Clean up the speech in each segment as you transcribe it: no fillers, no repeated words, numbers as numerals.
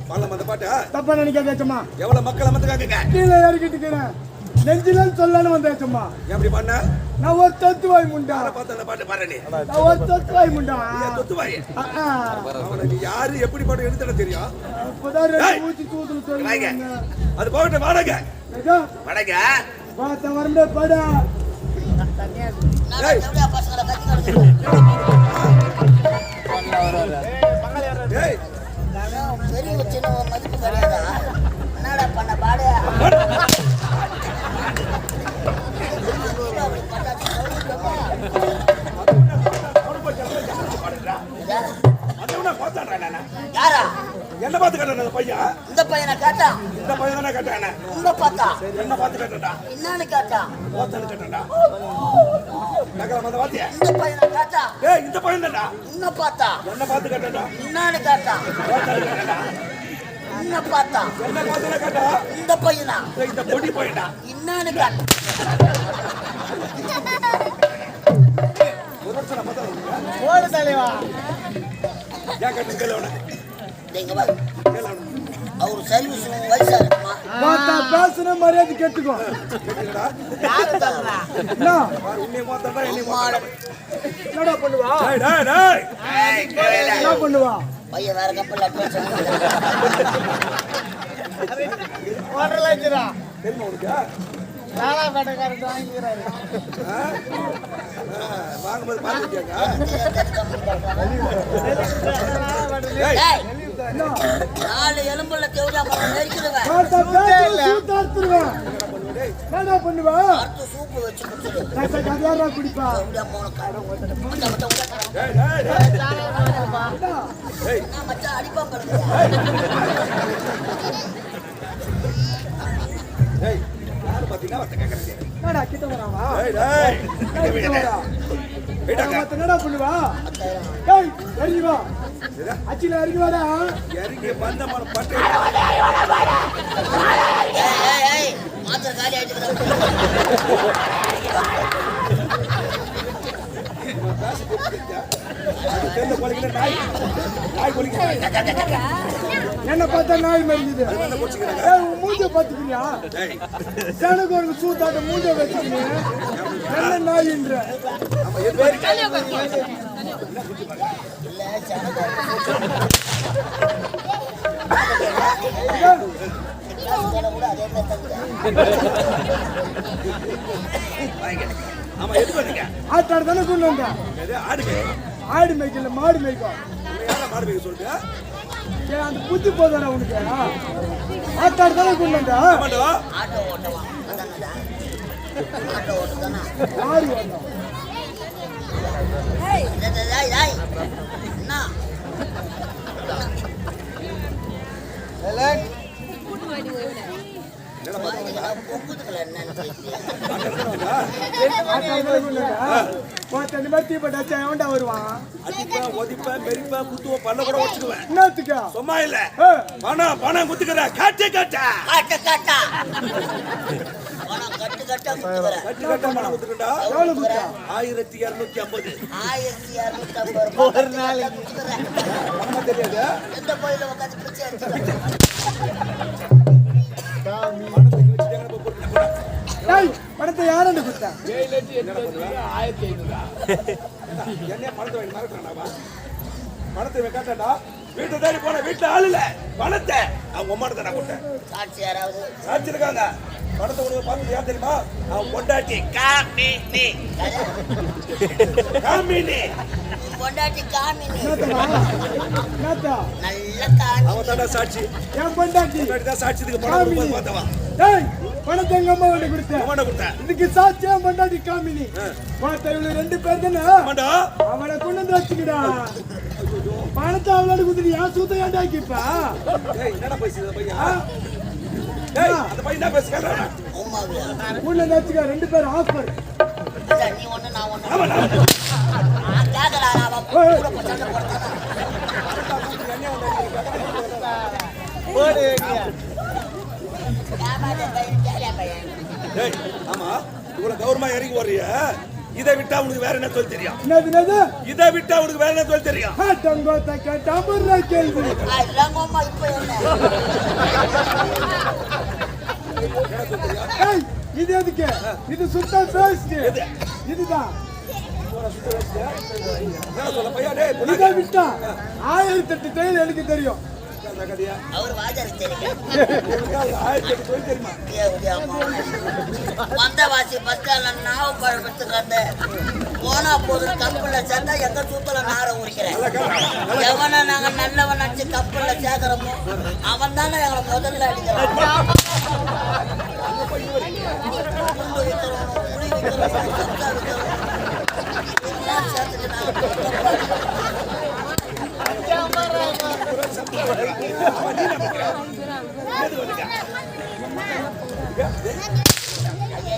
பாடலாம் அந்த பாட்டு. தப்பா நினைக்காதேச்சம்மா. எவ்வளவு மக்கள் அமர்ந்துக்காங்க. கீழே இறக்கிட்டுக்கிறேன். நெஞ்சிலன்னு சொல்லணும் வந்தேச்சம்மா. எப்படி பண்ண? நான் ஒரு தொத்துவாய் முண்டா. பார்த்து அந்த பாட்டு பாரு நீ. நான் ஒரு தொத்துவாய் முண்டா. தொத்துவாய். அவனை நீ யாரு எப்படி பாட்டு எடுத்துட தெரியும்? அப்பதான் ரெண்டு ஊத்தி தூத்துல சொல்லுங்க. அது போகட்ட வாடக. வாடக. பாத்த வரண்டே பட. நான் எப்படியா பசங்கள கத்தி கடிச்சு. டேய். நான் பெரிய சின்ன மதிப்பு கிடையாதா? என்னடா பண்ண பாடு? யாரா என்ன பார்த்து கட்டான பையன்? இந்த பையனை காட்டா. இந்த பையன் தானே கட்டான. உங்க பார்த்தா என்ன பார்த்து கட்டடா? என்னன்னு காட்டா? ஓத்தன கட்டடா. நகர மத வாத்தியா. இந்த பையனை காட்டா. ஏய் இந்த பையன் தான்டா. உன்ன பார்த்தா என்ன பார்த்து கட்டடா? என்னன்னு காட்டா? ஓத்தன கட்டடா. உன்ன பார்த்தா என்ன பார்த்து கட்டடா? இந்த பையனா? இந்த பொடி பையன்டா. என்னன்னு காட்டா? ஒரு வருஷம் பார்த்தா ஓடு தலைவா. யா கட்டு கேளவன. நீங்க வா. அவர் சர்வீஸ் வயசா இருக்குமா? பாத்தா பேசுன மரியாதை கேட்டுக்கோ. கேக்குடா. யாரு தரா? என்ன? உன்னை மாத்தடா என்னை மாத்தடா. என்னடா பண்ணுவா? டேய் டேய் டேய். என்ன பண்ணுவா? பையன் வேற கப்பல்ல அட்வான்ஸ் ஓடலாச்சுடா. தெரியுமா உனக்கு? நானா கடைக்காரர் வாங்கிக்கிறாரு. வாங்கும்போது பாத்துக்கிட்டியாங்க? டேய் நாலு எலும்புல தேவடா மரம் நெரிக்குதுவே. பாத்தா பேசுன சூத்தார்த்துருவேன். என்னடா பண்ணுவா? அடுத்து சூப்பு வச்சு குடிச்சிடு. கச கதையாரா குடிப்பா. தேவடா மோன கார ஓட்ட முட்ட முட்ட கார. டேய் டேய் டேய். டேய் நான் மச்சான் அடிப்பா பாருங்க. டேய் யாரு பாத்தீங்க வட்ட கேக்குறீங்க? என்னடா கிட்ட வராவா? டேய் டேய். என்னடா பண்ணுவா? டேய் இறங்கி வா. அச்சில இறங்கி வாடா. இறங்கி வந்த மர பட்டை. ஏய் ஏய் மாத்திர காலி ஆயிடுச்சு. தென்ன போலிங்க நாய். நாய் போலிங்க. என்ன பார்த்தா நாய் மரிக்குது. ஏய் மூஞ்ச பாத்துக்கிறியா? டேய் சனக்கு ஒரு சூத்தாட்ட மூஞ்ச வச்சிருக்க. என்ன நாயின்ற? ஆமா என் பேரு இல்ல சனக. காசுல கூட அதே மாதிரி தங்குது. ஆமா எது பண்ணீங்க? ஆட்டாட தானே கொண்டு வந்தா. எது ஆடுங்க? ஆடு மேய்க்கல மாடு மேய்க்கும். யார மாடு மேய்க்க சொல்லுங்க? ஏய் அந்த புத்தி போதாடா உனக்கு. ஆட்டாட தானே கொண்டு வந்தா. ஆமாடா. Auto Ottawa? அதானடா. ஆட்டோ ஓட்டுதானா? ஆடு வந்தா. டேய் டேய் டேய். என்ன? எலக் என்ன பாத்தீங்க? பொங்குதுல என்னன்னு தெரியல. இந்த மாதிரி தீப்பட்டாச்சா எவன்டா வருவான்? அடிப்பேன் ஒதிப்பேன் மெரிப்பேன் குத்துவேன் பல்ல கூட உடைச்சிடுவேன். என்னத்துக்கா? சும்மா இல்ல பணம் குத்துக்கிற காட்டு காட்டா காட்டு காட்டா. பணம் கட்டு கட்டா குத்துறா. கட்டு கட்டா பணம் குத்துக்கிட்டா எவ்வளவு குத்தா? 1250. 1250 ஒரு நாளைக்கு குத்துறா. பணமா தெரியாது. எந்த கோயில்ல உட்கார்ந்து பிச்சை எடுத்துறா. பணத்துக்கு வச்சுட்டாங்க நம்ம போட்டு. டேய் பணத்தை யாரண்ட குத்தா? என்ன பணத்தை வாங்கி மறக்கறானவா? பணத்தை காட்டடா. வீட்டை தேடி போன வீட்டுல ஆள் இல்ல. பணத்தை அவங்க அம்மாட்ட தான் கொடுத்தேன். சாட்சி யாராவது சாட்சி இருக்காங்க. பணத்தை உனக்கு பார்த்து யார் தெரியுமா? அவன் பொண்டாட்டி காமினி. காமினி. பொண்டாட்டி காமினி. என்னத்தா? நல்ல காமி. அவன் தாண்டா சாட்சி. என் பொண்டாட்டி. பொண்டாட்டி தான் சாட்சிக்கு பணம் கொடுத்து பார்த்தவன். டேய் பணத்தை எங்க அம்மா கிட்ட கொடுத்தேன். அம்மாட்ட கொடுத்தேன். இதுக்கு சாட்சியா பொண்டாட்டி காமினி. பார்த்தா இவங்க ரெண்டு பேர் தானே. ஆமாடா. அவனை கொண்டு வந்து வச்சுக்கிடா. பணத்தை அவளோட குடுத்து ஏன் சூத்த ஏண்டாக்கிப்பா? டேய் என்னடா பேசுற பையன்? டேய் அந்த பையன் என்ன பேசுறானே? உம்மாவியா. கொண்டு வந்து வச்சுக்க ரெண்டு பேரும் ஆஃபர். இல்ல நீ ஒண்ணு நான் ஒண்ணு. ஆமா நான் கேக்குறா அவன் கூட சண்டை போடுறானா? ஓடு கேமாடே பையன் கேரியா பையன். டேய் ஆமா இவ்வளவு கௌரவமா இறங்கி வர்றிய. இதை விட்டா உனக்கு வேற என்ன தொழில் தெரியும்? என்னது? இதை விட்டா உனக்கு வேற என்ன தொழில் தெரியும்? தங்கோத்த கேட்டா கேள்வி. அதெல்லாம் அம்மா இப்ப என்ன? ஏய், இது எதுக்கு? இது சுத்தம் பேஸ்ட். இதுதான். என்ன சொல்ல பையா டேய் இதை விட்டா 1008 தையல் எனக்கு தெரியும். கதையா அவர் வாஜர் தெரியும். 1008 தொழில் தெரியுமா? வந்தவாசி பஸ் ஸ்டாண்ட்ல நாவு பழப்பத்துக்கு வந்து போனா போது கப்பல்ல சேர்ந்தா எங்க சூத்துல நார உரிக்கிறேன். எவனை நாங்க நல்லவன் நினைச்சு கப்பல்ல சேர்க்கிறோமோ அவன் தானே எங்களை முதல்ல அடிக்கிறான். குண்டு விக்கிறவனும், புளி விக்கிறவனும், சத்தா விக்கிறவனும் எல்லாம் சேர்த்துட்டு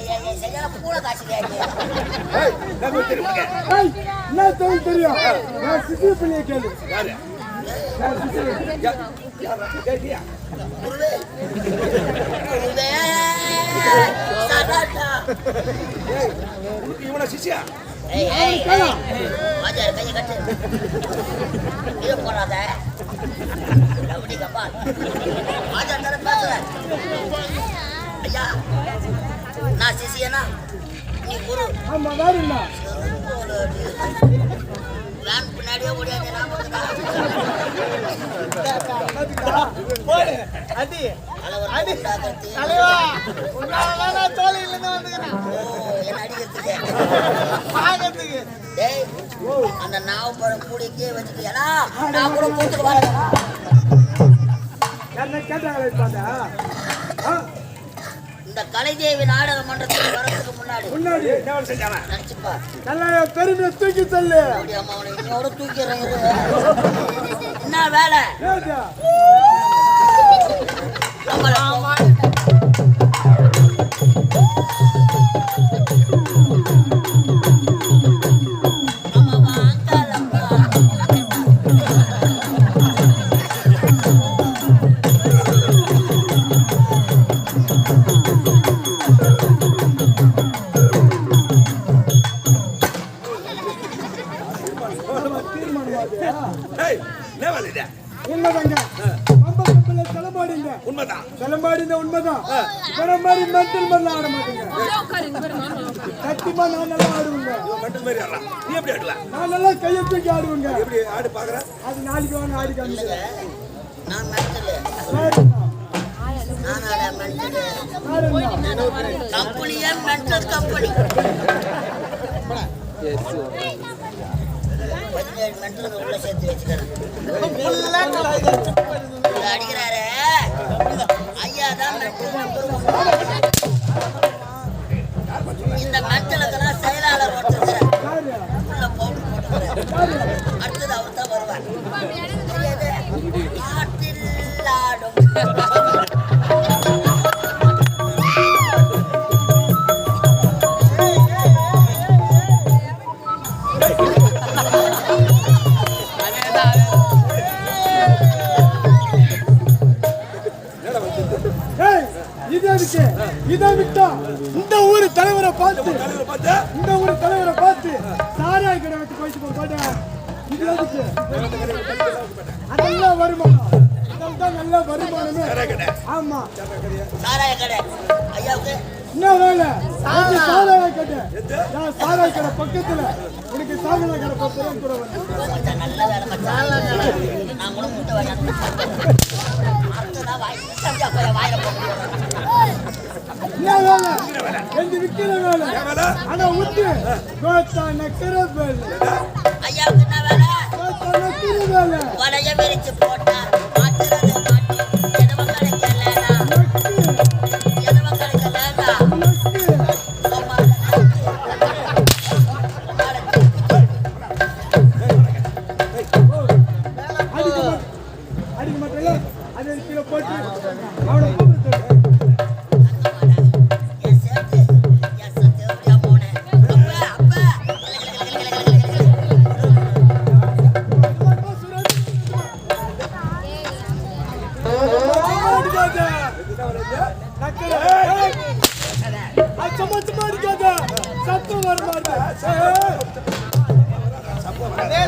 நாங்க சரியான பூனை காசு கேட்கு. ஏய் நான் தெரியுமா? ஏய், என்ன தையல் தெரியும்? நான் சிசி பிள்ளைய கேளு. யாரு? நான் சிசி. யாரா? கேட்டியா? குருவே, குருவே, சடாட்டா. ஏய் உனக்கு இவனா சிஷ்யா? ஏய், ஏய், ஏய். வாஜர் கையை கட்டு. இது போடாத. லவுடி கப்பால். வாஜர் தானே பேசுறேன். ஐயா, நான் சிசியனா நீ குரு. ஆமா, வேற என்ன? வேன் பின்னாடியே ஓடியாங்க. அந்த நாவு பழம் கூடிக்கே வச்சுக்கியா நான் கூட போட்டுக்கு வரேன். என்ன கேட்டாங்களே பாத்தா? இந்த கலைதேவி நாடக மன்றத்துக்கு வரதுக்கு முன்னாடி முன்னாடி என்ன வேலை செஞ்சானா? நினைச்சுப்பா நல்லா பெருமையை தூக்கி தள்ளு. அப்படி அம்மா அவனை இன்னோட தூக்கிறேன். என்ன வேலை? ஏதா? ஏய் என்ன வேலை இது? உண்மைதாங்க. கம்பல தலைமாடிங்க. உண்மைதான். தலைமாடிங்க உண்மைதான். வேற மாதிரி மென்டல் மாதிரி ஆட மாட்டீங்க. சத்தியமா நான் நல்லா ஆடுவேங்க. இவன் மெண்டல் மாதிரி ஆடுறான். நீ எப்படி ஆடுவ? நான் நல்லா கையை தூக்கி ஆடுவேங்க. எப்படி ஆடு பாக்குற? அது நாளைக்கு வாங்க ஆடி காமிச்சு. நான் மென்டலு. நான் ஆட மென்டலு. கம்பெனியே மென்டல் கம்பெனி. 17 மென்டலுக்கு உள்ள சேர்த்து வச்சுக்கிறேன். அடிக்கிறாரு ஐயா தான் இந்த மென்டலுக்கெல்லாம் செயலாளர் ஒருத்தர் உள்ள பவுடர் போட்டுக்கிறேன். அடுத்தது அவர் தான் வருவார். நாட்டில் ஆடும் இதை விட்டா இந்த ஊரு தலைவரை பார்த்து இந்த ஊரு தலைவரை பார்த்து சாராய கடை வச்சு போயிட்டு போட்டா இது எதுக்கு? அதெல்லாம் வருமானம். அதெல்லாம் நல்ல வருமானமே. ஆமா, சாராய கடை ஐயாவுக்கு என்ன வேலை? சாராய கடை. நான் சாராய கடை பக்கத்துல உனக்கு சாராய கடை 10 ரூபா கூட வந்து நல்ல வேலை மச்சான். நான் கூட முட்டை வாங்கி அடுத்ததான் வாயில போட்டு என்ன வேலை? எங்க விக்கிற வேலை. ஆனா உண்டு கோத்தா நக்கிற வேலை. ஐயாவுக்கு என்ன வேலை? கோத்தா நக்கிற வேலை. வலைய விரிச்சு போட்டா மாட்டுறது மாட்டி எதவ கிடைக்கலனா எதவ கிடைக்கலனா அடிக்க மாட்டேல அதை கீழே போட்டு அவனை கூப்பிட்டு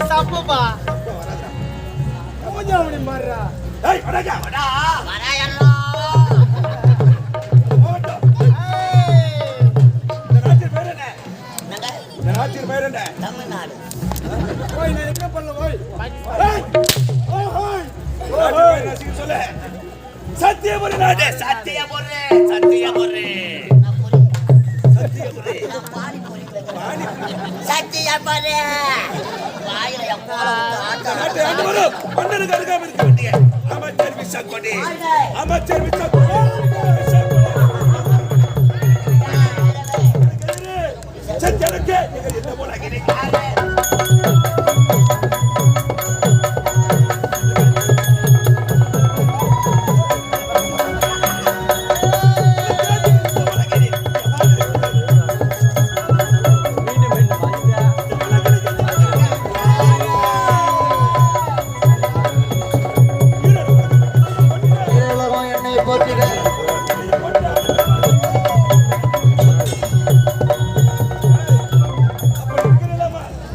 சப்புப்பா கொஞ்சம் அப்படி மாறுறா. ஏய் வடக்கா வடா வராயல்லோ. போடா இந்த ராஜ்ய பேர் என்ன என்னங்க? இந்த ராஜ்ய பேர் என்ன தமிழ்நாடு. ஓய் நான் என்ன பண்ணல ஓய் ஏய் ஓய் ஓய் ராஜ்ய பேர் என்ன சொல்லு சத்தியபுரி நாடு சத்தியபுரி. நான் சத்தியபுரி பானிபூரி கேட்கிறேன். சத்தியபுரி. வாயில எப்போ ஆட்டம் நாட்டு ஆண்டு வரும் மன்னனுக்கு அருகாம இருக்க வேண்டிய அமைச்சர் விசாகோடி அமைச்சர் விசாகோடி சத்தியனுக்கு நீங்கள் என்ன போலாகிறீங்க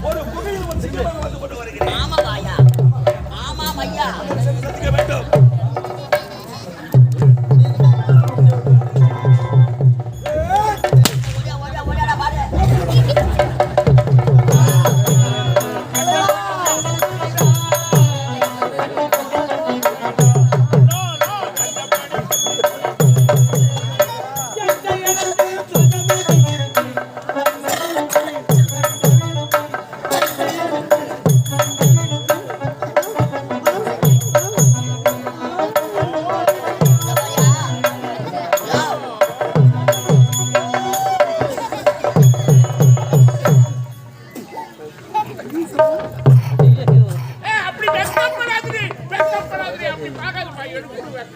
ஒரு குகையில் ஒரு சிங்கமாக வந்து கொண்டு வருகிறேன் ஆமா வாயா. ஆமா ஐயா. சந்திக்க வேண்டும் ஓடியா பாரு. அப்படி வெக்கப்படாதே அப்படி பார்க்காதப்பா எடுத்துடுவேன்.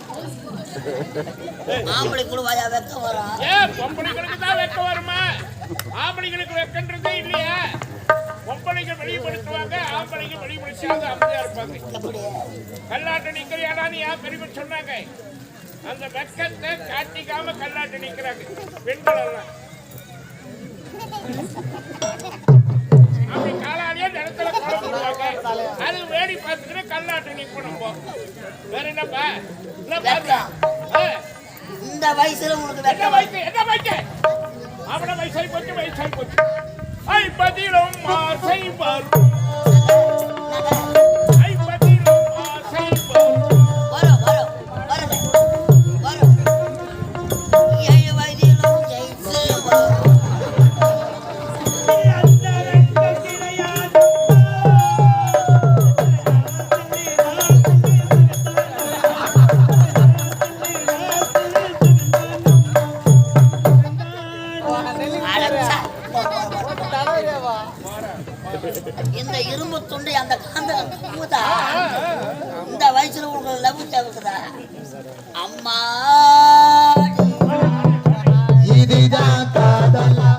ஆம்பளை குழுவாயா வெக்க வரும். பொம்பளைங்களுக்கு தான் வெக்க வருமா? ஆம்பளைங்களுக்கு வெக்கன்றதே இல்லையா? பொம்பளைங்க வெளிப்படுத்துவாங்க, ஆம்பளைங்க வெளிப்படுத்தாங்க, அமைதியா இருப்பாங்க. எப்படி? கல்லாட்ட நிக்கிறியாடா நீ யார் பெருமை சொன்னாங்க? அந்த வெக்கத்தை காட்டிக்காம கல்லாட்ட நிக்கிறாங்க பெண்கள் எல்லாம். அப்படி காலாடியா நிலத்துல கோலம் போடுவாங்க. அது வேடி பார்த்துக்கிட்டு கல்லாட்ட நிக்கணும். வேற என்னப்பா? இல்ல பாருங்க. இந்த வயசுல உனக்கு என்ன வெக்க வயசு? என்ன வயசு? அவன வயசாகி போச்சு. ஐம்பதிலும் ஆசை வரும். ஐம்பதிலும் ஆசை வரும். வரும். 7 வயதிலும் ஜெயிச்சு வரும். அடச்சா. இந்த இரும்பு துண்டை அந்த காந்தகம் தூக்குதா? இந்த வயசுல உங்களுக்கு லவ் தேவைக்குதா? அம்மா இதுதான் காதலா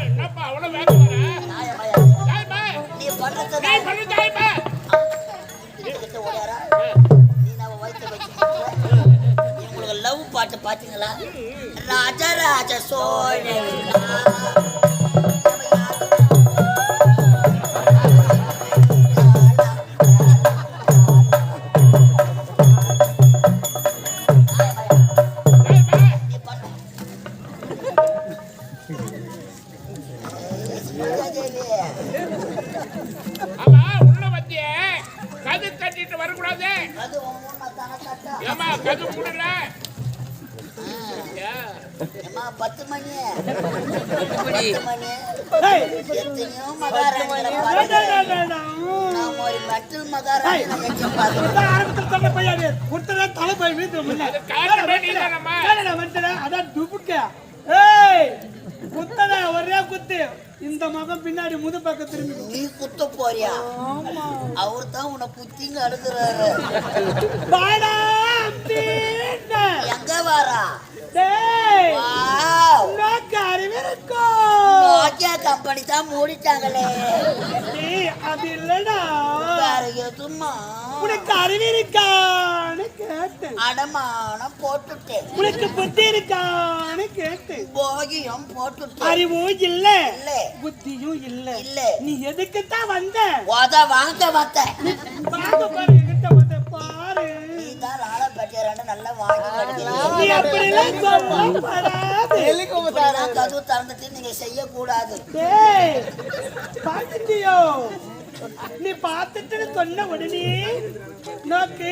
என்னப்பா அவ்வளவு வேகம் வர? தாய்மா, நீ பண்றது நீ பண்ணு தாய்மா. உங்களுக்கு லவ் பாட்டு பாத்தீங்களா? ராஜராஜ சோழன் ஆமா, உள்ள வந்தியே கது கட்டிட்டு வரக்கூடாது. அது உன் தான கட்டா. ஏமா கது புடல. ஏம்மா 10 மணி 10 மணி எத்தனையோ மகாராணிகளை பார்த்தேன். நான் ஒரு மெட்டல் மகாராணி நினைச்சு பார்த்தேன். ஆரம்பத்துல பையன் கொடுத்தா தலை போய் வீட்டு அது காரணமே நீதானம்மா. அதான் துப்புக்க ஏய் குத்தடா ஒரே குத்து இந்த மகன் பின்னாடி முது பக்கம் திரும்பி நீ குத்த போறியா? ஆமா அவர் தான் உன்னை குத்திங்க அடுக்கிறாரு. வாடா அம்பின்னா. எங்க வாரா? டேய் வாவ், உனக்கு அறிவு இருக்கோ? நோக்கியா கம்பெனி தான் மூடிட்டாங்களே. டேய் அது இல்லடா. வேற எதுமா? உனக்கு அறிவு இருக்கான்னு கேட்டேன். அடமானம் போட்டுட்டேன். உனக்கு புத்தி இருக்கான்னு கேட்டேன். போகியம் போட்டுட்டேன். அறிவும் இல்ல இல்ல. புத்தியும் இல்ல. இல்ல. நீ எதுக்கு தான் வந்த? வாங்க வந்தேன். பாக்க பாரு என்கிட்ட வந்த பாரு. நீ தான் ராள பட்டியரான நல்லா வாங்கி கிடைக்கிறீங்க. நீ அப்படிலாம் சொல்லப்படாது. இப்படிலாம் கதவு திறந்துட்டு நீங்க செய்யக்கூடாது. டேய் பாத்துட்டியோ? நீ பாத்துட்டு சொன்ன உடனே நோக்கு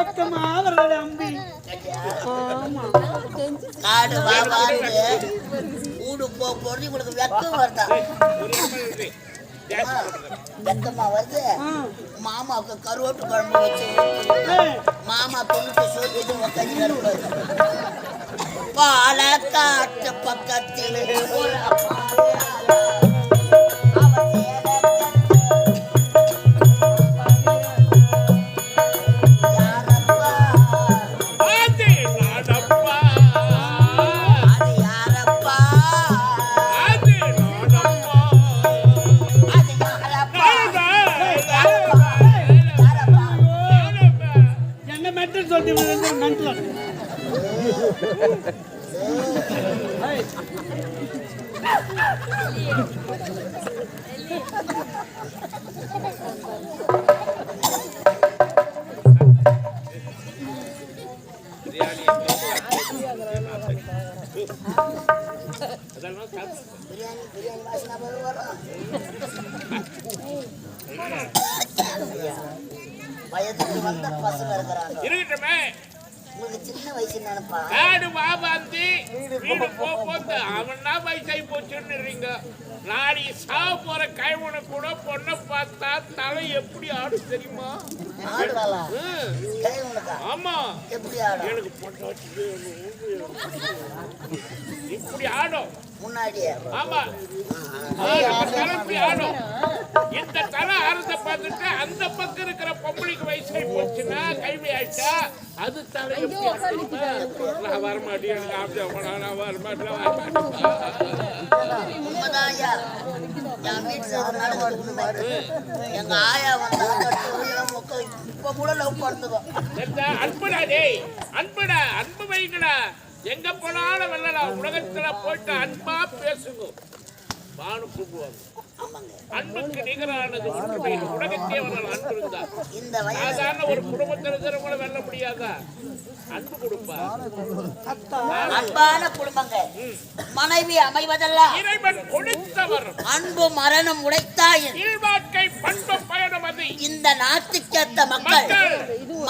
வெக்கமா வரல அம்பி. ஆமா காடு வா பாருங்க. ஊடு போறது உங்களுக்கு வெக்கம் வருதா? வெக்கமா வருது. மாமாவுக்கு கருவாட்டு குழம்பு வச்சு மாமா தொண்ணூத்தி சோறு உட்காந்து கருவாடு பாலக்காட்டு பக்கத்தில் என்ன மெட்டல் சொல்லி மெட்டல் பிரியாணி வாசனை வரும். வயதுக்கு வந்த பசங்க இருக்கிறாங்க. இருக்கட்டுமே. உங்களுக்கு சின்ன வயசு நினைப்பா? காடு வாபாந்தி வீடு போது அவனா வயசாகி போச்சுன்னு நாடி சாவ போற கைவனை கூட பொண்ணை பார்த்தா தலை எப்படி ஆடும் தெரியுமா? ஆடுவாளா? ம். கைவனுக்கா? ஆமா. எப்படி ஆடும்? எனக்கு பொண்ணு இப்படி ஆடும் முன்னாடியே. ஆமா. ஆடும். இந்த தலை ஆறுத பார்த்துட்டு அந்த பக்கம் இருக்கிற பொம்பளைக்கு வயசாகி போச்சுன்னா கைவி ஆயிட்டா அது தலை நான் வரமாட்டேன். நான் வரமாட்டேன். உண்மைதான் ஐயா. என் வீட்டுல ஒரு நாடகம் உண்மை. எங்க ஆயா வந்தா இப்ப கூட லவ் பண்ணுங்க. அன்புடா டேய், அன்புடா, அன்பு வைங்கடா. எங்க போனாலும் வெள்ளலாம். உலகத்துல போயிட்டு அன்பா பேசுங்க. பானு கூப்பிடுவாங்க. அன்புக்கு நிகரானது உலகத்தே அவர்கள் அன்பு இருந்தா இந்த சாதாரண ஒரு குடும்பத்தில் இருக்கிறவங்கள வெல்ல முடியாதா? அன்பு கொடுப்பா. அன்பான குடும்பங்கள் மனைவி அமைவதெல்லாம் இறைவன் கொடுத்தவர். அன்பு மரணம் உடைத்தாயின் வாழ்க்கை பண்பு பயணம் அது. இந்த நாட்டுக்கேற்ற மக்கள்,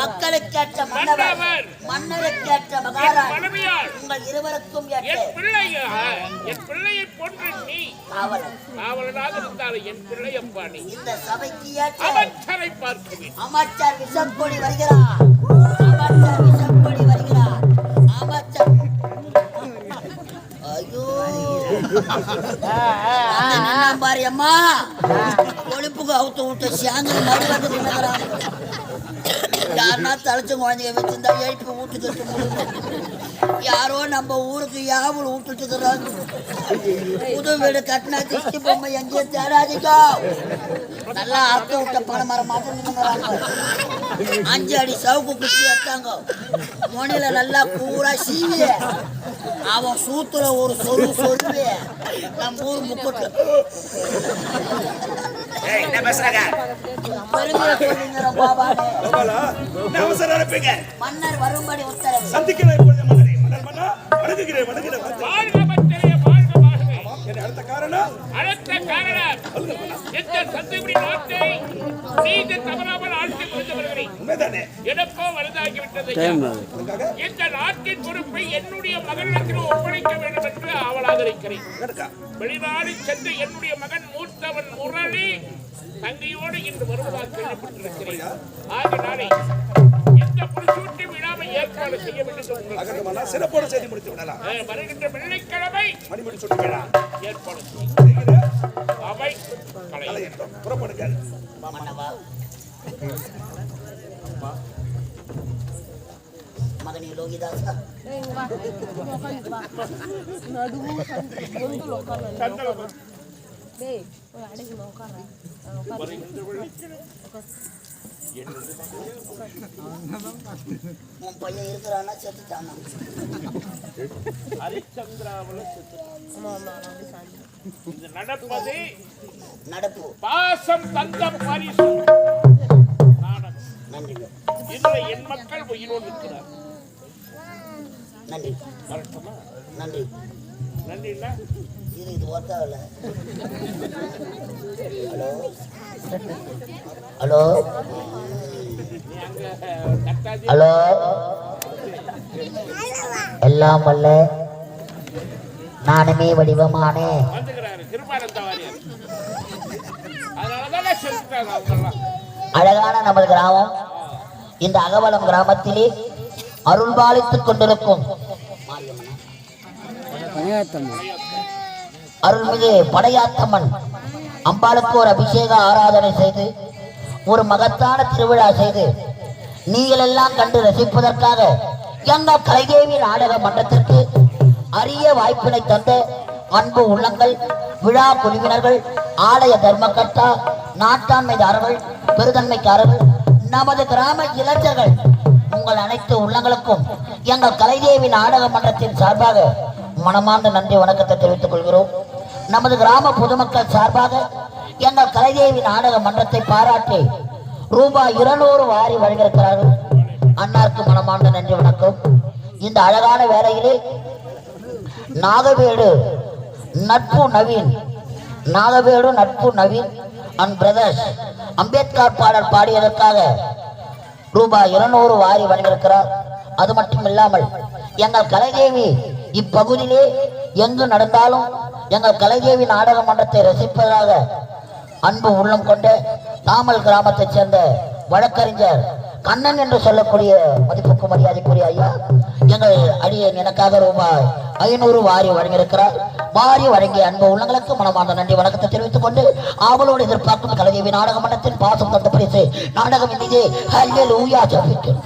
மக்களுக்கேற்ற மன்னவர், மன்னருக்கேற்ற மகாராணி உங்கள் இருவருக்கும் என் பிள்ளையை போன்று நீ காவலனாக இருந்தாலும் என் பிள்ளையப்பா நீ. இந்த சபைக்கு ஏற்ற அமைச்சரை பார்க்கிறேன். அமைச்சர் விஷப்பொடி வருகிறார். அமைச்சர் விஷப்பொடி வருகிறார். அமைச்சர் ஐயோ பாரு அம்மா கொழுப்புக்கு அவுத்த விட்ட சாயந்தரம் மறுபடியும் நின்னுக்கிறான். யாருன்னா தலைச்ச குழந்தைய வச்சிருந்தா எழுப்பி வீட்டுக்கு முடியும். யாரோ நம்ம ஊருக்கு யாவல் விட்டுட்டு இருக்கிறாங்க. புது வீடு கட்டினா திருஷ்டி பொம்மை எங்கேயே தேடாதீங்க. நல்லா அறுத்து விட்ட பணமரம் மாட்டம் நின்னுக்கிறாங்க. 5 அடி சவுக்கு குச்சி வச்சாங்க. மொனில நல்லா பூரா சீவி அவன் சூத்துல ஒரு சொல்லு சொல்லி நம்ம ஊர் முக்கட்டு பெருமையை சொல்லுங்கிற பாபானே. மன்னர் வரும்படி உத்தரவு. அடுத்த காரணம் எந்த சந்தேகப்படி நாட்டை நீதி தவறாமல் ஆட்சி கொண்டு வருகிறேன். எனக்கோ வலுதாகிவிட்டது. இந்த நாட்டின் பொறுப்பை என்னுடைய மகனிடத்தில் ஒப்படைக்க வேண்டும் என்று ஆவலாக இருக்கிறேன். வெளிநாடு சென்று என்னுடைய மகன் மூத்தவன் முரளி தங்கையோடு இன்று வருவதாக கேள்விப்பட்டிருக்கிறேன். ஆகினாலே இந்த புதுச்சூட்டி விழாவை ஏற்பாடு ஏற்பாடு செய்ய வேண்டும். அகண்டமான சிறப்போடு செய்து முடித்து விடலாம். வருகின்ற வெள்ளிக்கிழமை மணிமுடி சொல்லுங்களா ஏற்பாடு செய்கிற அவை கலை புறப்படுங்கள். மன்னவா மகனே லோகிதாசா உன் பையன் இருக்கிறானா செத்துட்டானா? ஹரிச்சந்திராவுல இது நடப்பது நடப்பு பாசம் தந்த பரிசு நாடகம். நன்றி இதுல என் மக்கள் உயிரோடு இருக்கிறார். நன்றி வரட்டுமா? நன்றி நன்றி இல்ல இது ஒர்க்காகல. ஹலோ ஹலோ எல்லாம் வல்ல நானுமே வடிவமானே வந்துக்கிறாரு கிருபானந்த வாரியார். அதனாலதான் செலுத்தாங்க அவங்கெல்லாம். அழகான நமது கிராமம். இந்த அகவலம் கிராமத்திலே அருள்பாலித்துக் கொண்டிருக்கும் அருள்மிகு படையாத்தம்மன் அம்பாளுக்கு ஒரு அபிஷேக ஆராதனை செய்து ஒரு மகத்தான திருவிழா செய்து நீங்கள் எல்லாம் கண்டு ரசிப்பதற்காக எங்கள் கலைதேவி நாடக மன்றத்திற்கு அரிய வாய்ப்பினை தந்த அன்பு உள்ளங்கள், விழா குழுவினர்கள், ஆலய தர்மகர்த்தா, நாட்டாண்மைதாரர்கள், பெருதன்மைக்காரர்கள், நமது கிராம இளைஞர்கள், உங்கள் அனைத்து உள்ளங்களுக்கும் எங்கள் கலைதேவி நாடக மன்றத்தின் சார்பாக மனமார்ந்த நன்றி வணக்கத்தை தெரிவித்துக் கொள்கிறோம். நமது கிராம பொதுமக்கள் சார்பாக எங்கள் கலைதேவி நாடக மன்றத்தை பாராட்டி ரூபாய் 200 வாரி வழங்கியிருக்கிறார்கள். அன்னாருக்கு மனமார்ந்த நன்றி வணக்கம். இந்த அழகான வேளையிலே நாகவேடு நட்பு நவீன் அண்ட் பிரதர்ஸ் அம்பேத்கர் பாடல் பாடியதற்காக ரூபாய் 200 வாரி வழங்கியிருக்கிறார். அது மட்டும் இல்லாமல் எங்கள் கலைதேவி இப்பகுதியிலே எங்கு நடந்தாலும் எங்கள் கலைதேவி நாடக மன்றத்தை ரசிப்பதாக அன்பு உள்ளம் கொண்ட தாமல் கிராமத்தைச் சேர்ந்த வழக்கறிஞர் கண்ணன் என்று சொல்லக்கூடிய மதிப்புக்கு மரியாதைக்குரிய ஐயா எங்கள் அடியேன் எனக்காக ரூபாய் 500 வாரி வழங்கியிருக்கிறார். வாரி வழங்கிய அன்பு உள்ளங்களுக்கு மனமார்ந்த நன்றி வணக்கத்தை தெரிவித்துக் கொண்டு ஆவலோடு எதிர்பார்க்கும் கலைதேவி நாடக மன்றத்தின் பாசம் தந்த பரிசு நாடகம் இந்தியே ஹல்லேலூயா ஜெபிக்கிறேன்.